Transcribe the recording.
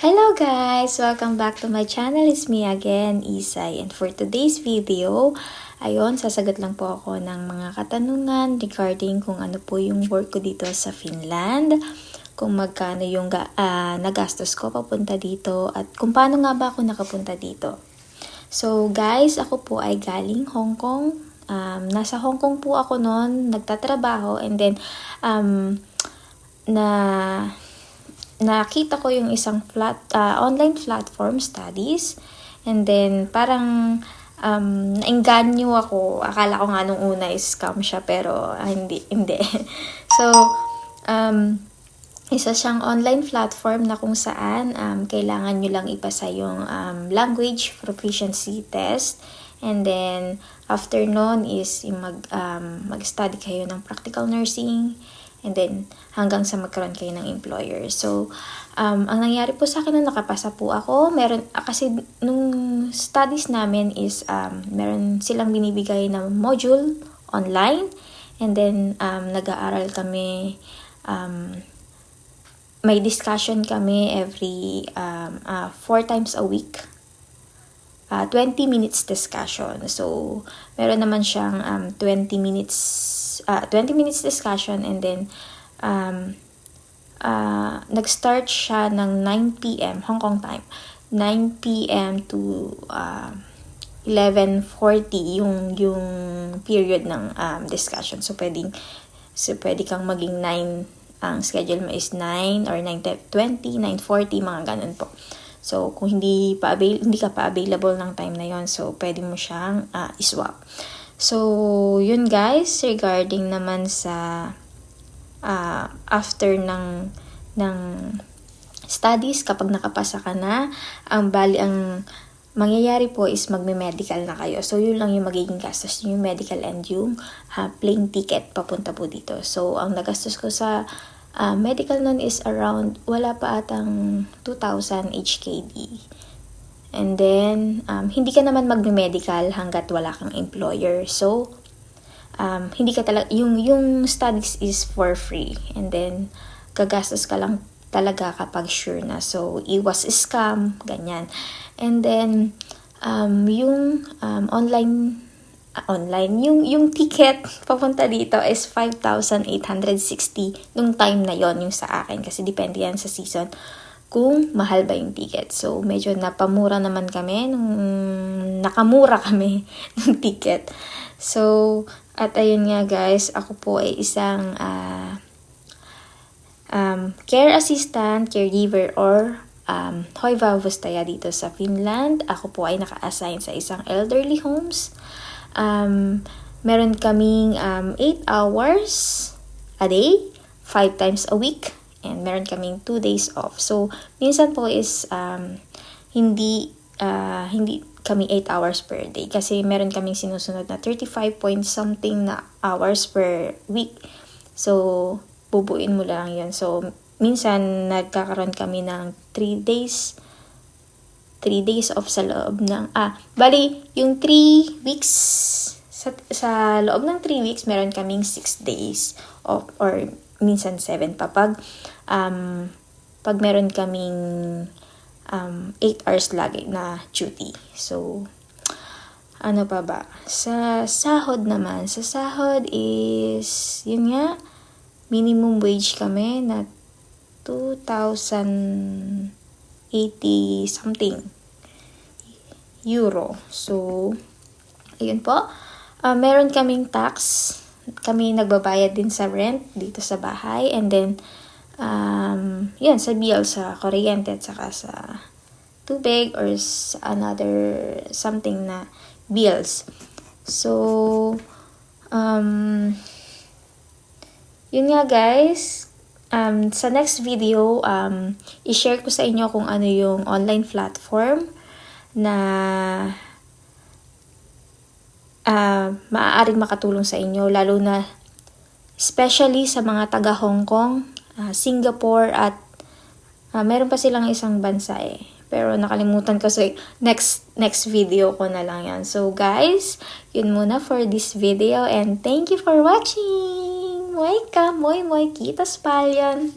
Hello guys! Welcome back to my channel. It's me again, Isay. And for today's video, ayun, sasagot lang po ako ng mga katanungan regarding kung ano po yung work ko dito sa Finland, kung magkano yung nagastos ko papunta dito, at kung paano nga ba ako nakapunta dito. So guys, ako po ay galing Hong Kong. Nasa Hong Kong po ako noon, nagtatrabaho, and then nakita ko yung isang online platform studies, and then parang naengganyo ako. Akala ko nga nung una is scam siya, pero hindi. So isa siyang online platform na kung saan kailangan nyo lang ipasa yung language proficiency test, and then after nun is yung mag-study kayo ng practical nursing, and then hanggang sa magkaroon kayo ng employer. So, ang nangyari po sa akin na nakapasa po ako, kasi nung studies namin is meron silang binibigay na module online, and then nag-aaral kami, may discussion kami every 4 times a week. 20 minutes discussion. So, meron naman siyang 20 minutes discussion, and then nag-start siya ng 9 p.m. Hong Kong time. 9 p.m. to 11:40 yung period ng discussion. So, pwede kang maging 9, ang schedule mo is 9 or 9:20, 9:40, mga ganun po. So, kung hindi ka pa available ng time na yon, so pwede mo siyang iswap. So, yun guys, regarding naman sa after ng studies, kapag nakapasa ka na, ang mangyayari po is magme-medical na kayo. So, yun lang yung magiging gastos, yung medical and yung plane ticket papunta po dito. So, ang nagastos ko sa medical nun is around, wala pa atang 2,000 HKD. And then, hindi ka naman magme-medical hanggat wala kang employer. So, hindi ka talaga, yung studies is for free. And then, gagastos ka lang talaga kapag sure na. So, iwas scam, ganyan. And then, yung yung ticket papunta dito is 5,860 nung time na yon, yung sa akin, kasi depende yan sa season kung mahal ba yung ticket. So medyo nakamura kami ng ticket. So at ayun nga guys, ako po ay isang care assistant, caregiver, or hoivavustaya dito sa Finland. Ako po ay naka-assign sa isang elderly homes. Meron kaming 8 hours a day, 5 times a week, and meron kaming 2 days off. So, minsan po is hindi kami 8 hours per day, kasi meron kaming sinusunod na 35 point something na hours per week. So, bubuin mo lang yun. So, minsan nagkakaroon kami ng 3 days off sa loob ng bali yung 3 weeks sa loob ng 3 weeks meron kaming 6 days off, or minsan 7 pa pag meron kaming 8 hours lagi na duty. So ano pa ba sa sahod naman? Sa sahod is yun nga, minimum wage kami na 2,080 something euro. So, ayun po. Meron kaming tax. Kami nagbabayad din sa rent dito sa bahay. And then, yun, sa bill, sa kuryente, at saka sa tubig, or sa another something na bills. So, yun nga guys. Sa next video, i-share ko sa inyo kung ano yung online platform na maaaring makatulong sa inyo, lalo na especially sa mga taga Hong Kong, Singapore, at meron pa silang isang bansa pero nakalimutan ko, so next video ko na lang yan. So guys, yun muna for this video, and thank you for watching. Welcome, moi kiitos paljon.